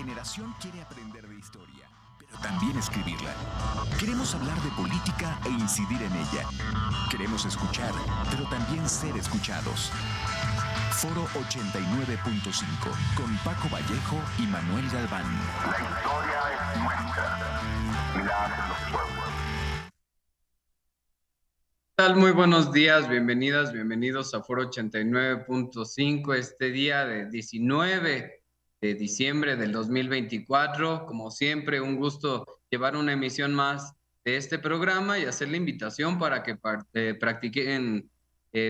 generación quiere aprender de historia, pero también escribirla. Queremos hablar de política e incidir en ella. Queremos escuchar, pero también ser escuchados. Foro 89.5 con Paco Vallejo y Manuel Galván. La historia es nuestra y la hacen los pueblos. ¿Qué tal? Muy buenos días, bienvenidas, bienvenidos a Foro 89.5, este día de 19 de diciembre del 2024. Como siempre, un gusto llevar una emisión más de este programa y hacer la invitación para que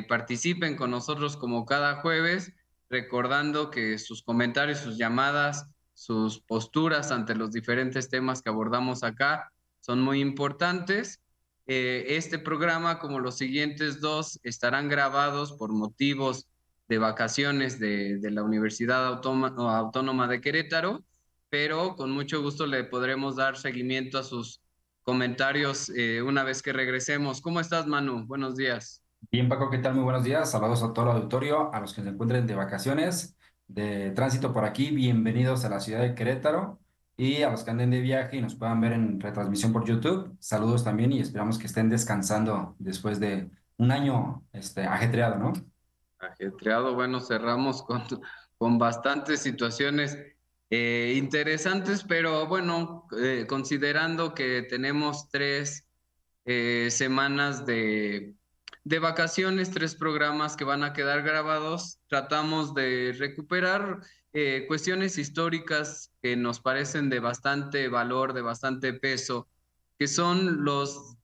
participen con nosotros como cada jueves, recordando que sus comentarios, sus llamadas, sus posturas ante los diferentes temas que abordamos acá son muy importantes. Este programa, como los siguientes dos, estarán grabados por motivos de vacaciones de la Universidad Autónoma de Querétaro, pero con mucho gusto le podremos dar seguimiento a sus comentarios una vez que regresemos. ¿Cómo estás, Manu? Buenos días. Bien, Paco, ¿qué tal? Muy buenos días. Saludos a todo el auditorio, a los que se encuentren de vacaciones, de tránsito por aquí. Bienvenidos a la ciudad de Querétaro y a los que anden de viaje y nos puedan ver en retransmisión por YouTube. Saludos también y esperamos que estén descansando después de un año ajetreado, ¿no? Ajetreado, bueno, cerramos con bastantes situaciones interesantes, pero bueno, considerando que tenemos 3 semanas de vacaciones, 3 programas que van a quedar grabados, tratamos de recuperar cuestiones históricas que nos parecen de bastante valor, de bastante peso, que son los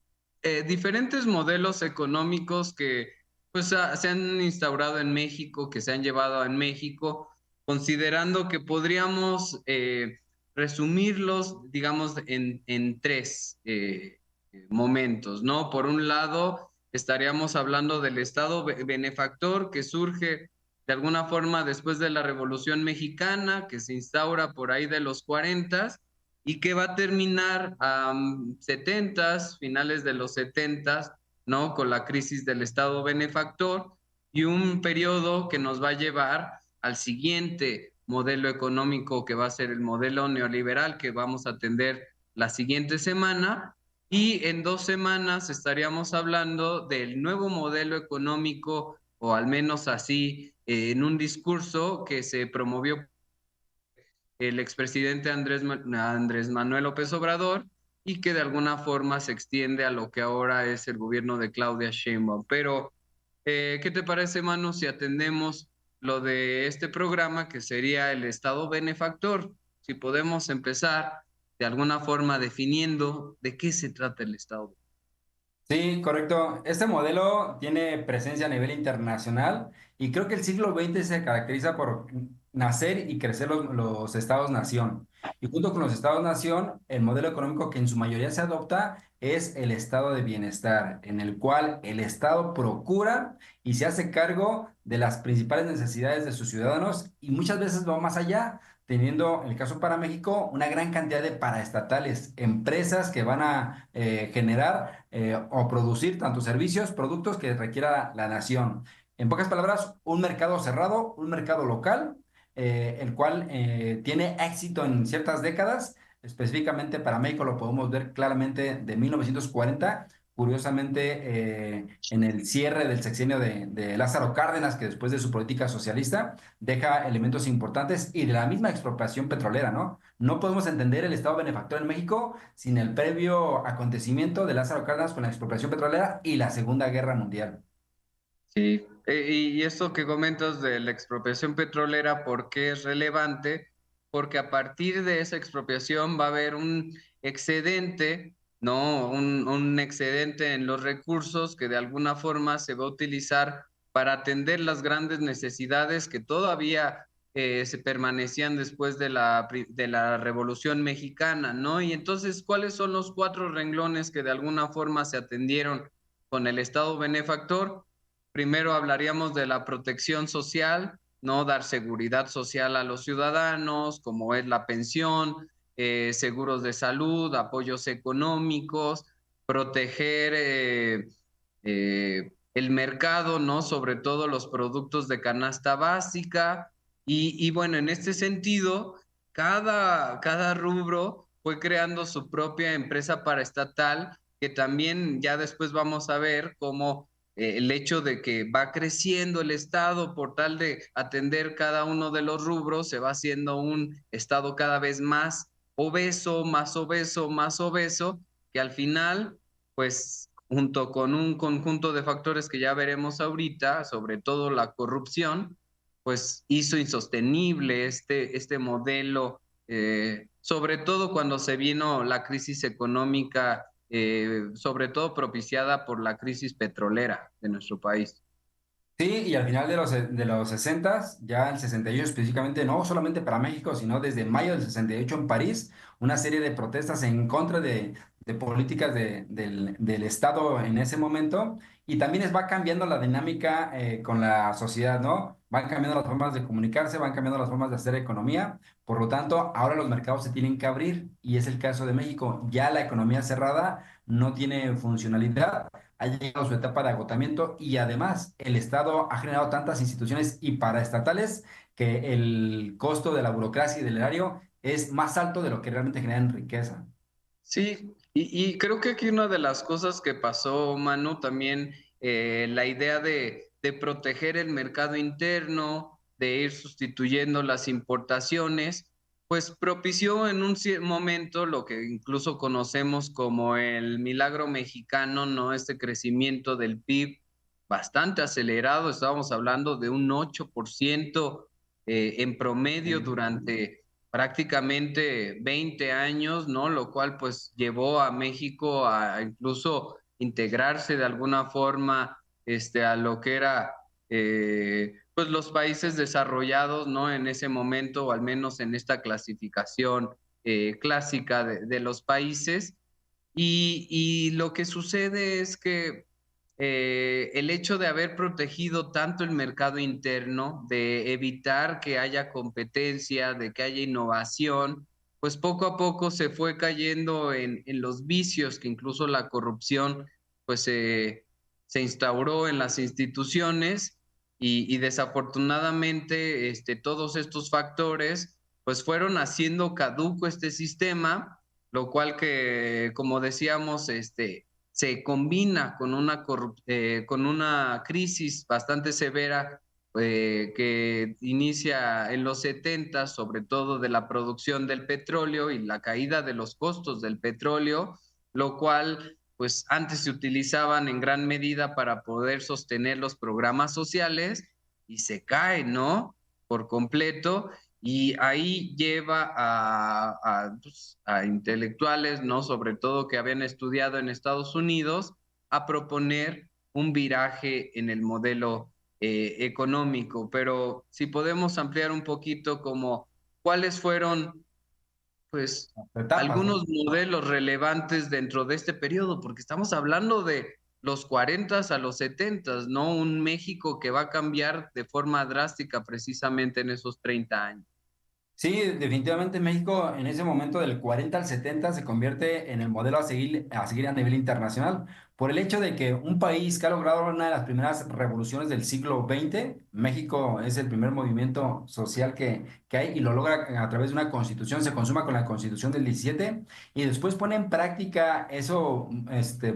diferentes modelos económicos que pues se han instaurado en México, que se han llevado en México, considerando que podríamos resumirlos, digamos, en 3 momentos, ¿no? Por un lado, estaríamos hablando del Estado benefactor que surge de alguna forma después de la Revolución Mexicana, que se instaura por ahí de los 40 y que va a terminar a 70s, finales de los 70s, ¿no? Con la crisis del Estado benefactor y un periodo que nos va a llevar al siguiente modelo económico que va a ser el modelo neoliberal que vamos a atender la siguiente semana. Y en 2 semanas estaríamos hablando del nuevo modelo económico, o al menos así, en un discurso que se promovió el expresidente Andrés Manuel López Obrador y que de alguna forma se extiende a lo que ahora es el gobierno de Claudia Sheinbaum. Pero, ¿qué te parece, Manu, si atendemos lo de este programa que sería el Estado benefactor? Si podemos empezar de alguna forma definiendo de qué se trata el Estado. Sí, correcto. Este modelo tiene presencia a nivel internacional y creo que el siglo XX se caracteriza por nacer y crecer los estados-nación. Y junto con los estados-nación, el modelo económico que en su mayoría se adopta es el estado de bienestar, en el cual el Estado procura y se hace cargo de las principales necesidades de sus ciudadanos y muchas veces va más allá, teniendo, en el caso para México, una gran cantidad de paraestatales, empresas que van a generar o producir tanto servicios, productos que requiera la nación. En pocas palabras, un mercado cerrado, un mercado local, el cual tiene éxito en ciertas décadas. Específicamente para México lo podemos ver claramente de 1940, curiosamente en el cierre del sexenio de Lázaro Cárdenas, que después de su política socialista deja elementos importantes y de la misma expropiación petrolera, ¿no? No podemos entender el Estado benefactor en México sin el previo acontecimiento de Lázaro Cárdenas con la expropiación petrolera y la Segunda Guerra Mundial. Sí, y esto que comentas de la expropiación petrolera, ¿por qué es relevante? Porque a partir de esa expropiación va a haber un excedente, ¿no? Un excedente en los recursos que de alguna forma se va a utilizar para atender las grandes necesidades que todavía se permanecían después de la Revolución Mexicana, ¿no? Y entonces, ¿cuáles son los 4 renglones que de alguna forma se atendieron con el Estado benefactor? Primero hablaríamos de la protección social, ¿no? Dar seguridad social a los ciudadanos, como es la pensión, seguros de salud, apoyos económicos, proteger el mercado, ¿no? Sobre todo los productos de canasta básica. Y bueno, en este sentido, cada rubro fue creando su propia empresa paraestatal, que también ya después vamos a ver cómo el hecho de que va creciendo el Estado por tal de atender cada uno de los rubros, se va haciendo un Estado cada vez más obeso, más obeso, más obeso, que al final, pues junto con un conjunto de factores que ya veremos ahorita, sobre todo la corrupción, pues hizo insostenible este modelo, sobre todo cuando se vino la crisis económica, sobre todo propiciada por la crisis petrolera de nuestro país. Sí, y al final de los 60, ya el 68 específicamente, no solamente para México, sino desde mayo del 68 en París, una serie de protestas en contra de políticas del Estado en ese momento. Y también va cambiando la dinámica con la sociedad, ¿no? Van cambiando las formas de comunicarse, van cambiando las formas de hacer economía. Por lo tanto, ahora los mercados se tienen que abrir y es el caso de México. Ya la economía cerrada no tiene funcionalidad, ha llegado a su etapa de agotamiento y además el Estado ha generado tantas instituciones y paraestatales que el costo de la burocracia y del erario es más alto de lo que realmente generan riqueza. Sí, y creo que aquí una de las cosas que pasó, Manu, también la idea de proteger el mercado interno, de ir sustituyendo las importaciones, pues propició en un momento lo que incluso conocemos como el milagro mexicano, ¿no? Este crecimiento del PIB bastante acelerado, estábamos hablando de un 8% en promedio durante prácticamente 20 años, ¿no? Lo cual pues llevó a México a incluso integrarse de alguna forma a lo que era pues los países desarrollados, ¿no? En ese momento, o al menos en esta clasificación clásica de los países. Y lo que sucede es que el hecho de haber protegido tanto el mercado interno, de evitar que haya competencia, de que haya innovación, pues poco a poco se fue cayendo en los vicios, que incluso la corrupción pues se instauró en las instituciones y desafortunadamente todos estos factores pues fueron haciendo caduco este sistema, lo cual que, como decíamos, se combina con una crisis bastante severa que inicia en los 70, sobre todo de la producción del petróleo y la caída de los costos del petróleo, lo cual pues antes se utilizaban en gran medida para poder sostener los programas sociales y se cae, ¿no? Por completo, y ahí lleva pues, a intelectuales, ¿no? Sobre todo que habían estudiado en Estados Unidos, a proponer un viraje en el modelo económico. Pero si podemos ampliar un poquito como cuáles fueron, pues, Etapas, ¿no? algunos modelos relevantes dentro de este periodo, porque estamos hablando de los 40 a los 70, ¿no? Un México que va a cambiar de forma drástica precisamente en esos 30 años. Sí, definitivamente México en ese momento del 40 al 70 se convierte en el modelo a seguir a nivel internacional por el hecho de que un país que ha logrado una de las primeras revoluciones del siglo XX, México es el primer movimiento social que hay y lo logra a través de una constitución, se consuma con la constitución del 17 y después pone en práctica eso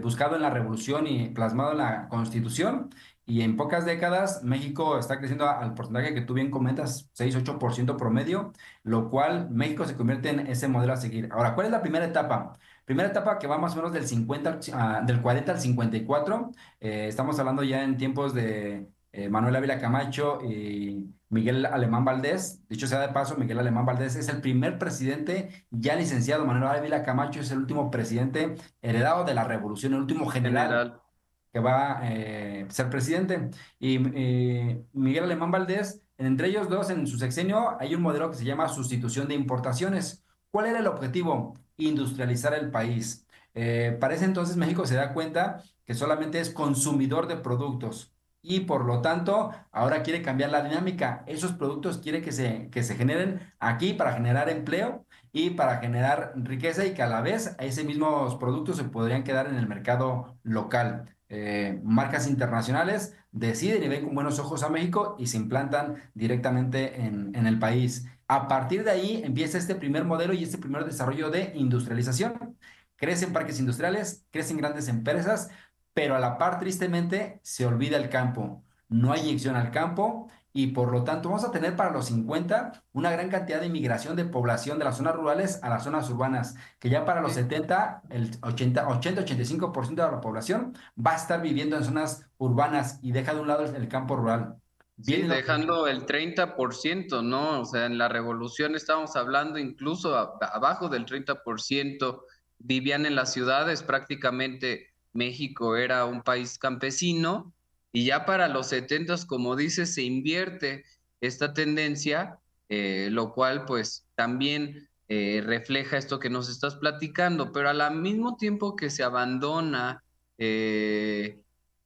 buscado en la revolución y plasmado en la constitución. Y en pocas décadas, México está creciendo al porcentaje que tú bien comentas, 6-8% promedio, lo cual México se convierte en ese modelo a seguir. Ahora, ¿cuál es la primera etapa? Primera etapa que va más o menos del 40 al 54. Estamos hablando ya en tiempos de Manuel Ávila Camacho y Miguel Alemán Valdés. Dicho sea de paso, Miguel Alemán Valdés es el primer presidente ya licenciado. Manuel Ávila Camacho es el último presidente heredado de la revolución, el último general General. que va a ser presidente. Y Miguel Alemán Valdés, entre ellos dos, en su sexenio, hay un modelo que se llama sustitución de importaciones. ¿Cuál era el objetivo? Industrializar el país. Para ese entonces México se da cuenta que solamente es consumidor de productos y por lo tanto ahora quiere cambiar la dinámica. Esos productos quiere que se generen aquí para generar empleo y para generar riqueza y que a la vez esos mismos productos se podrían quedar en el mercado local. marcas internacionales deciden y ven con buenos ojos a México y se implantan directamente en el país. A partir de ahí empieza este primer modelo y este primer desarrollo de industrialización. Crecen parques industriales, crecen grandes empresas, pero a la par, tristemente, se olvida el campo. No hay inyección al campo y por lo tanto vamos a tener para los 50 una gran cantidad de migración de población de las zonas rurales a las zonas urbanas, que ya para los Sí. 70 el 80-85% de la población va a estar viviendo en zonas urbanas y deja de un lado el campo rural. Sí, Vienen los... dejando el 30%, ¿no? O sea, en la revolución estábamos hablando incluso abajo del 30% vivían en las ciudades, prácticamente México era un país campesino y ya para los 70, como dices, se invierte esta tendencia, lo cual pues también refleja esto que nos estás platicando, pero al mismo tiempo que se abandona eh,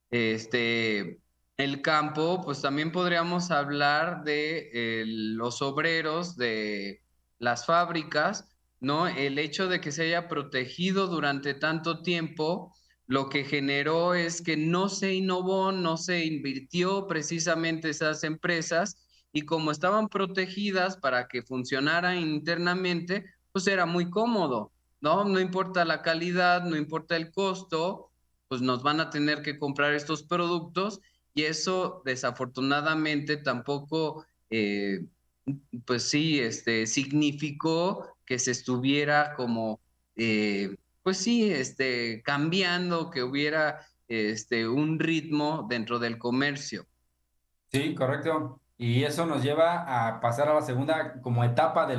este el campo, pues también podríamos hablar de los obreros, de las fábricas, ¿no? El hecho de que se haya protegido durante tanto tiempo, lo que generó es que no se innovó, no se invirtió precisamente esas empresas y como estaban protegidas para que funcionaran internamente, pues era muy cómodo, ¿no? No importa la calidad, no importa el costo, pues nos van a tener que comprar estos productos y eso desafortunadamente tampoco, pues sí, significó que se estuviera como, pues sí, cambiando, que hubiera un ritmo dentro del comercio. Sí, correcto. Y eso nos lleva a pasar a la segunda como etapa de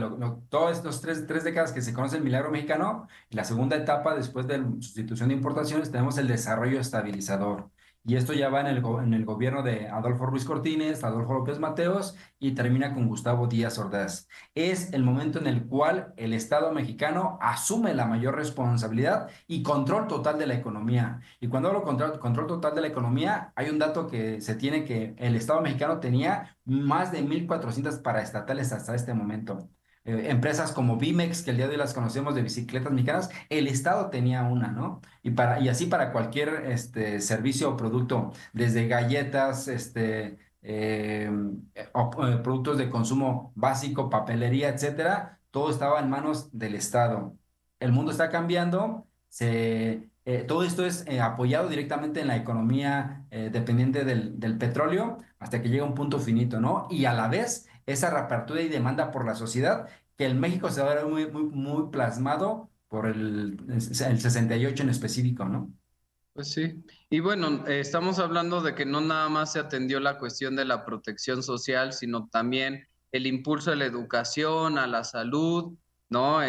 todos estos tres décadas que se conoce el milagro mexicano. Y la segunda etapa, después de la sustitución de importaciones, tenemos el desarrollo estabilizador. Y esto ya va en el gobierno de Adolfo Ruiz Cortines, Adolfo López Mateos y termina con Gustavo Díaz Ordaz. Es el momento en el cual el Estado mexicano asume la mayor responsabilidad y control total de la economía. Y cuando hablo control total de la economía, hay un dato que se tiene que el Estado mexicano tenía más de 1,400 paraestatales hasta este momento. Empresas como Bimex, que el día de hoy las conocemos de bicicletas mexicanas, el Estado tenía una, ¿no? Y así para cualquier servicio o producto, desde galletas, productos de consumo básico, papelería, etcétera, todo estaba en manos del Estado. El mundo está cambiando, todo esto es apoyado directamente en la economía dependiente del petróleo hasta que llega un punto finito, ¿no? Y a la vez, esa reapertura y demanda por la sociedad, que en México se va a ver muy plasmado por el 68 en específico, ¿no? Pues sí. Y bueno, estamos hablando de que no nada más se atendió la cuestión de la protección social, sino también el impulso a la educación, a la salud, ¿no?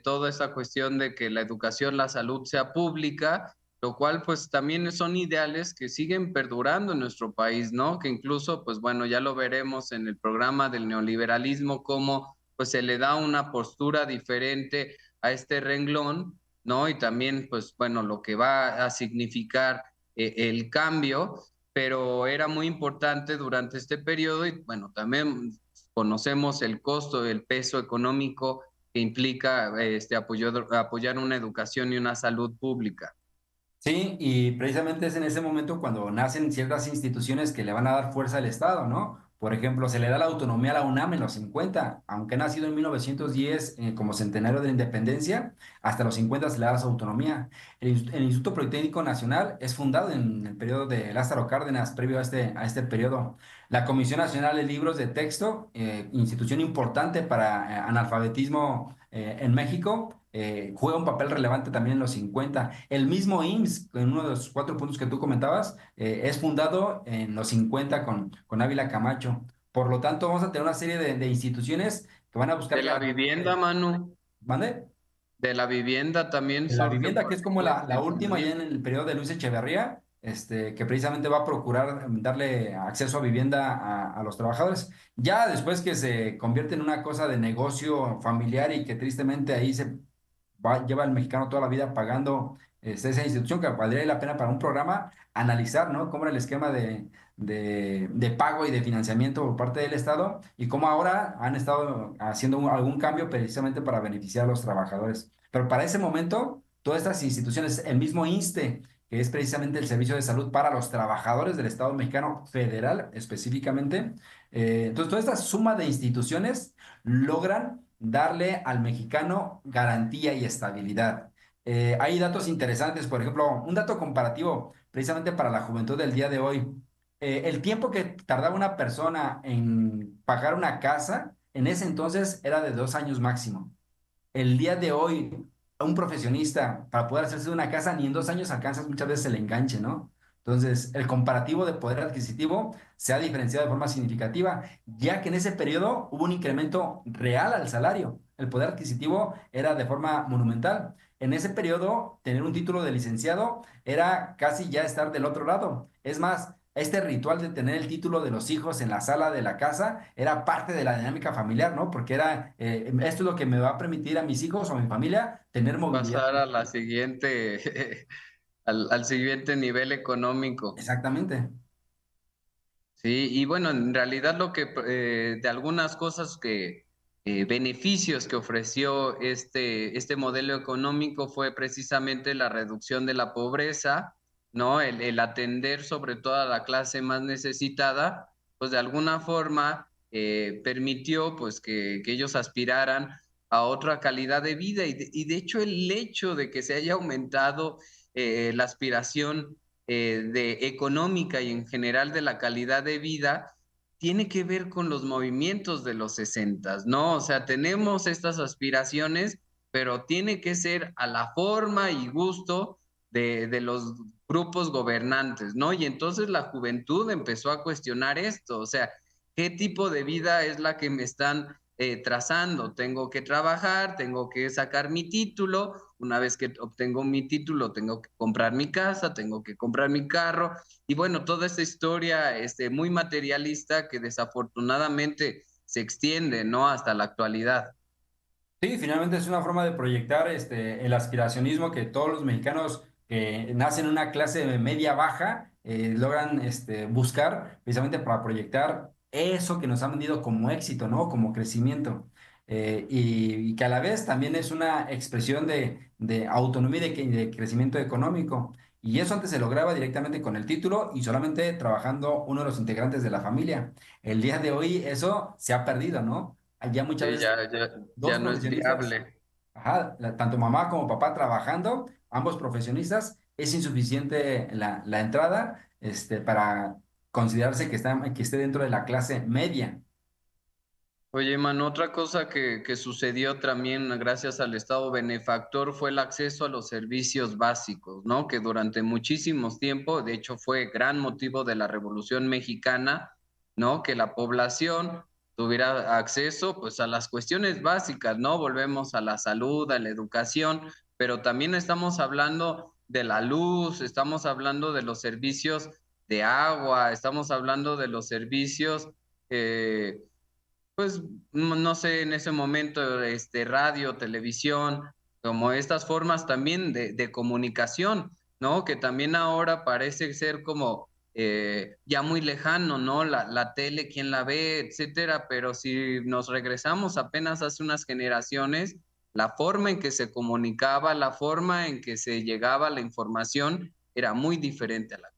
Toda esta cuestión de que la educación, la salud sea pública, lo cual pues también son ideales que siguen perdurando en nuestro país, ¿no? Que incluso, pues bueno, ya lo veremos en el programa del neoliberalismo, cómo pues se le da una postura diferente a este renglón, ¿no? Y también, pues bueno, lo que va a significar el cambio, pero era muy importante durante este periodo y bueno, también conocemos el costo, el peso económico que implica apoyar una educación y una salud pública. Sí, y precisamente es en ese momento cuando nacen ciertas instituciones que le van a dar fuerza al Estado, ¿no? Por ejemplo, se le da la autonomía a la UNAM en los 50, aunque ha nacido en 1910 como centenario de la independencia, hasta los 50 se le da su autonomía. El Instituto Politécnico Nacional es fundado en el periodo de Lázaro Cárdenas, previo a este periodo. La Comisión Nacional de Libros de Texto, institución importante para analfabetismo en México, juega un papel relevante también en los 50. El mismo IMSS, en uno de los cuatro puntos que tú comentabas, es fundado en los 50 con Ávila Camacho. Por lo tanto, vamos a tener una serie de instituciones que van a buscar De la la... vivienda, Manu, ¿Mande? de la vivienda también De la surge vivienda, que por es como ahí la última ya en el periodo de Luis Echeverría, que precisamente va a procurar darle acceso a vivienda a los trabajadores. Ya después que se convierte en una cosa de negocio familiar y que tristemente ahí lleva el mexicano toda la vida pagando esa institución, que valdría la pena para un programa analizar, ¿no? Cómo era el esquema de pago y de financiamiento por parte del Estado y cómo ahora han estado haciendo algún cambio precisamente para beneficiar a los trabajadores. Pero para ese momento, todas estas instituciones, el mismo INSTE, que es precisamente el servicio de salud para los trabajadores del Estado mexicano federal específicamente. Entonces, toda esta suma de instituciones logran darle al mexicano garantía y estabilidad. Hay datos interesantes, por ejemplo, un dato comparativo precisamente para la juventud del día de hoy. El tiempo que tardaba una persona en pagar una casa, en ese entonces era de 2 años máximo. El día de hoy, a un profesionista, para poder hacerse una casa, ni en 2 años alcanzas muchas veces el enganche, ¿no? Entonces, el comparativo de poder adquisitivo se ha diferenciado de forma significativa, ya que en ese periodo hubo un incremento real al salario. El poder adquisitivo era de forma monumental. En ese periodo, tener un título de licenciado era casi ya estar del otro lado. Es más, este ritual de tener el título de los hijos en la sala de la casa era parte de la dinámica familiar, ¿no? Porque era, esto es lo que me va a permitir a mis hijos o a mi familia tener movilidad. Pasar a la siguiente, al siguiente nivel económico. Exactamente. Sí, y bueno, en realidad lo que de algunas cosas que beneficios que ofreció este modelo económico fue precisamente la reducción de la pobreza, ¿no? El atender sobre todo a la clase más necesitada, pues de alguna forma permitió pues que ellos aspiraran a otra calidad de vida y de hecho el hecho de que se haya aumentado la aspiración de económica y en general de la calidad de vida, tiene que ver con los movimientos de los 60, ¿no? O sea, tenemos estas aspiraciones, pero tiene que ser a la forma y gusto de los grupos gobernantes, ¿no? Y entonces la juventud empezó a cuestionar esto, o sea, ¿qué tipo de vida es la que me están trazando? Tengo que trabajar, tengo que sacar mi título, una vez que obtengo mi título, tengo que comprar mi casa, tengo que comprar mi carro, y bueno, toda esta historia muy materialista que desafortunadamente se extiende, ¿no? Hasta la actualidad. Sí, finalmente es una forma de proyectar el aspiracionismo que todos los mexicanos que nacen en una clase media baja logran buscar precisamente para proyectar eso que nos han vendido como éxito, ¿no? Como crecimiento. Y que a la vez también es una expresión de autonomía y de crecimiento económico. Y eso antes se lograba directamente con el título y solamente trabajando uno de los integrantes de la familia. El día de hoy eso se ha perdido, ¿no? Ya muchas Sí, veces ya dos no es profesionistas, viable. ajá, tanto mamá como papá trabajando, ambos profesionistas, es insuficiente la entrada para considerarse que esté dentro de la clase media. Oye, man, otra cosa que sucedió también gracias al Estado benefactor fue el acceso a los servicios básicos, ¿no? Que durante muchísimos tiempos, de hecho, fue gran motivo de la Revolución Mexicana, ¿no? Que la población tuviera acceso, pues, a las cuestiones básicas, ¿no? Volvemos a la salud, a la educación, pero también estamos hablando de la luz, estamos hablando de los servicios de agua, estamos hablando de los servicios pues no sé, en ese momento, radio, televisión, como estas formas también de comunicación, ¿no? Que también ahora parece ser como ya muy lejano, ¿no? La tele, quién la ve, etcétera, pero si nos regresamos apenas hace unas generaciones, la forma en que se comunicaba, la forma en que se llegaba a la información era muy diferente a la.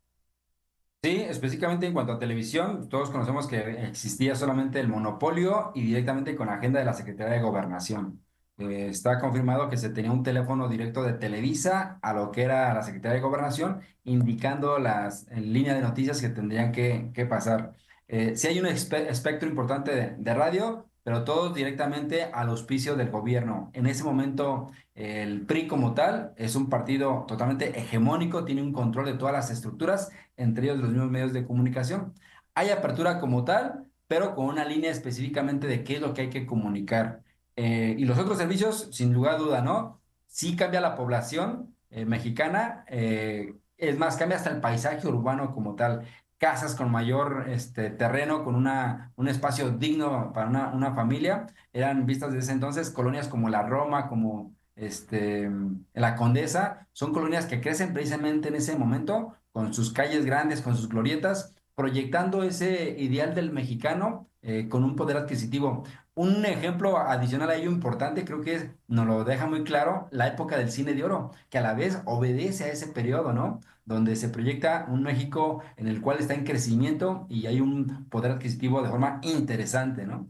Sí, específicamente en cuanto a televisión, todos conocemos que existía solamente el monopolio y directamente con la agenda de la Secretaría de Gobernación. Está confirmado que se tenía un teléfono directo de Televisa a lo que era la Secretaría de Gobernación, indicando las líneas de noticias que tendrían que pasar. Sí hay un espectro importante de radio, pero todo directamente al auspicio del gobierno. En ese momento, el PRI como tal es un partido totalmente hegemónico, tiene un control de todas las estructuras entre ellos los mismos medios de comunicación. Hay apertura como tal, pero con una línea específicamente de qué es lo que hay que comunicar. Y los otros servicios, sin lugar a duda, ¿no? Sí cambia la población mexicana, es más, cambia hasta el paisaje urbano como tal. Casas con mayor terreno, con un espacio digno para una familia, eran vistas desde ese entonces colonias como la Roma, como la Condesa, son colonias que crecen precisamente en ese momento con sus calles grandes, con sus glorietas, proyectando ese ideal del mexicano con un poder adquisitivo. Un ejemplo adicional a ello importante, creo que nos lo deja muy claro, la época del cine de oro, que a la vez obedece a ese periodo, ¿no? Donde se proyecta un México en el cual está en crecimiento y hay un poder adquisitivo de forma interesante, ¿no?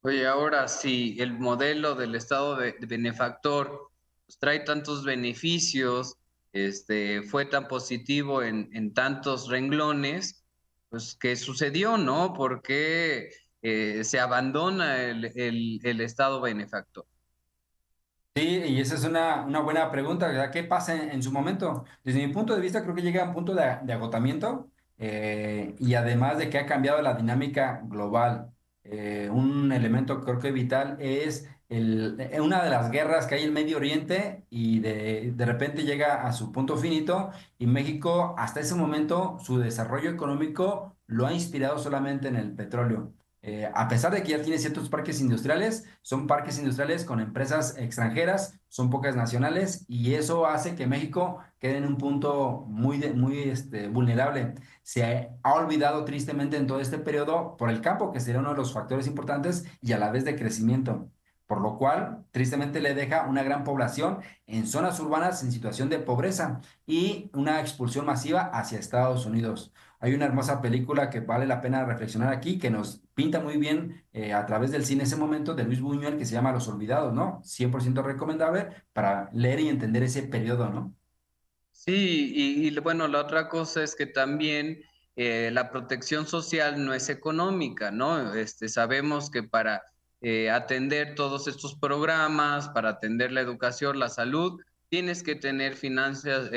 Oye, ahora si el modelo del Estado de benefactor pues, trae tantos beneficios, fue tan positivo en tantos renglones, pues ¿qué sucedió, no? ¿Por qué se abandona el Estado benefactor? Sí, y esa es una buena pregunta, ¿verdad? ¿Qué pasa en su momento? Desde mi punto de vista, creo que llega a un punto de agotamiento y además de que ha cambiado la dinámica global. Un elemento creo que vital es una de las guerras que hay en Medio Oriente y de repente llega a su punto finito y México hasta ese momento su desarrollo económico lo ha inspirado solamente en el petróleo. A pesar de que ya tiene ciertos parques industriales, son parques industriales con empresas extranjeras, son pocas nacionales y eso hace que México quede en un punto muy vulnerable. Se ha olvidado tristemente en todo este periodo por el campo, que sería uno de los factores importantes y a la vez de crecimiento, por lo cual tristemente le deja una gran población en zonas urbanas en situación de pobreza y una expulsión masiva hacia Estados Unidos. Hay una hermosa película que vale la pena reflexionar aquí, que nos pinta muy bien a través del cine ese momento de Luis Buñuel, que se llama Los Olvidados, ¿no? 100% recomendable para leer y entender ese periodo, ¿no? Sí, y bueno, la otra cosa es que también la protección social no es económica, ¿no? Sabemos que para atender todos estos programas, para atender la educación, la salud, tienes que tener finanzas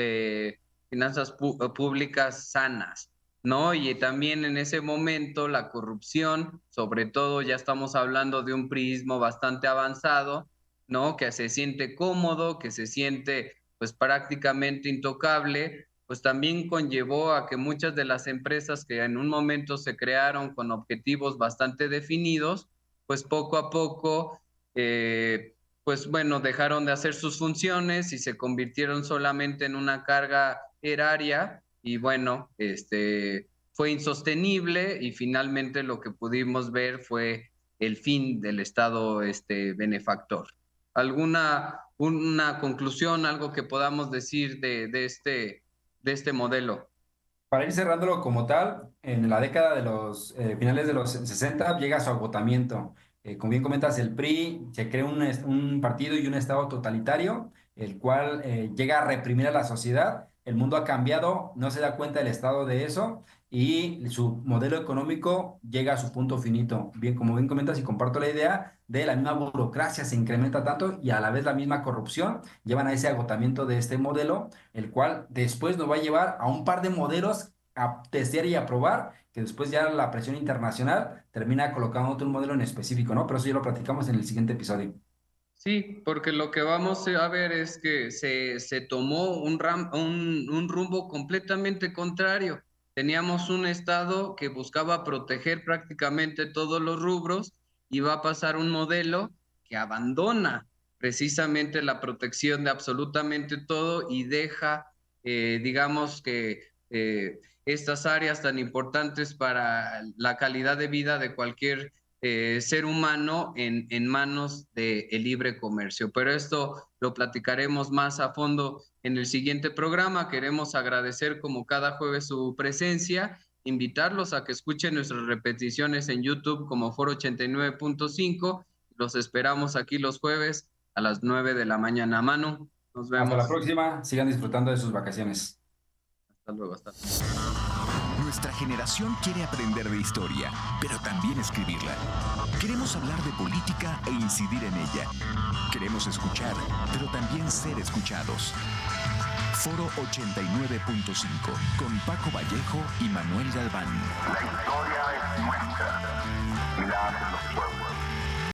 públicas sanas, ¿no? Y también en ese momento la corrupción, sobre todo ya estamos hablando de un prismo bastante avanzado, ¿no? Que se siente cómodo, que se siente pues prácticamente intocable, pues también conllevó a que muchas de las empresas que en un momento se crearon con objetivos bastante definidos, pues poco a poco, pues bueno, dejaron de hacer sus funciones y se convirtieron solamente en una carga eraria y bueno, fue insostenible y finalmente lo que pudimos ver fue el fin del Estado benefactor. ¿Alguna conclusión, algo que podamos decir de este modelo? Para ir cerrándolo como tal, en la década de los finales de los 60 llega a su agotamiento. Como bien comentas, el PRI se crea un partido y un estado totalitario, el cual llega a reprimir a la sociedad. El mundo ha cambiado, no se da cuenta el Estado de eso y su modelo económico llega a su punto finito. Bien, como bien comentas y comparto la idea de la misma burocracia se incrementa tanto y a la vez la misma corrupción llevan a ese agotamiento de este modelo el cual después nos va a llevar a un par de modelos a testear y a probar, que después ya la presión internacional termina colocando otro modelo en específico, ¿no? Pero eso ya lo platicamos en el siguiente episodio. Sí, porque lo que vamos a ver es que se tomó un rumbo completamente contrario. Teníamos un Estado que buscaba proteger prácticamente todos los rubros y va a pasar un modelo que abandona precisamente la protección de absolutamente todo y deja, digamos que estas áreas tan importantes para la calidad de vida de cualquier ser humano en manos del libre comercio. Pero esto lo platicaremos más a fondo en el siguiente programa. Queremos agradecer como cada jueves su presencia, invitarlos a que escuchen nuestras repeticiones en YouTube como Foro 89.5. Los esperamos aquí los jueves a las 9 de la mañana. Manu, nos Hasta la vemos. próxima, sigan disfrutando de sus vacaciones. Hasta luego. Hasta luego. Nuestra generación quiere aprender de historia, pero también escribirla. Queremos hablar de política e incidir en ella. Queremos escuchar, pero también ser escuchados. Foro 89.5 con Paco Vallejo y Manuel Galván. La historia es nuestra y la hacen los pueblos.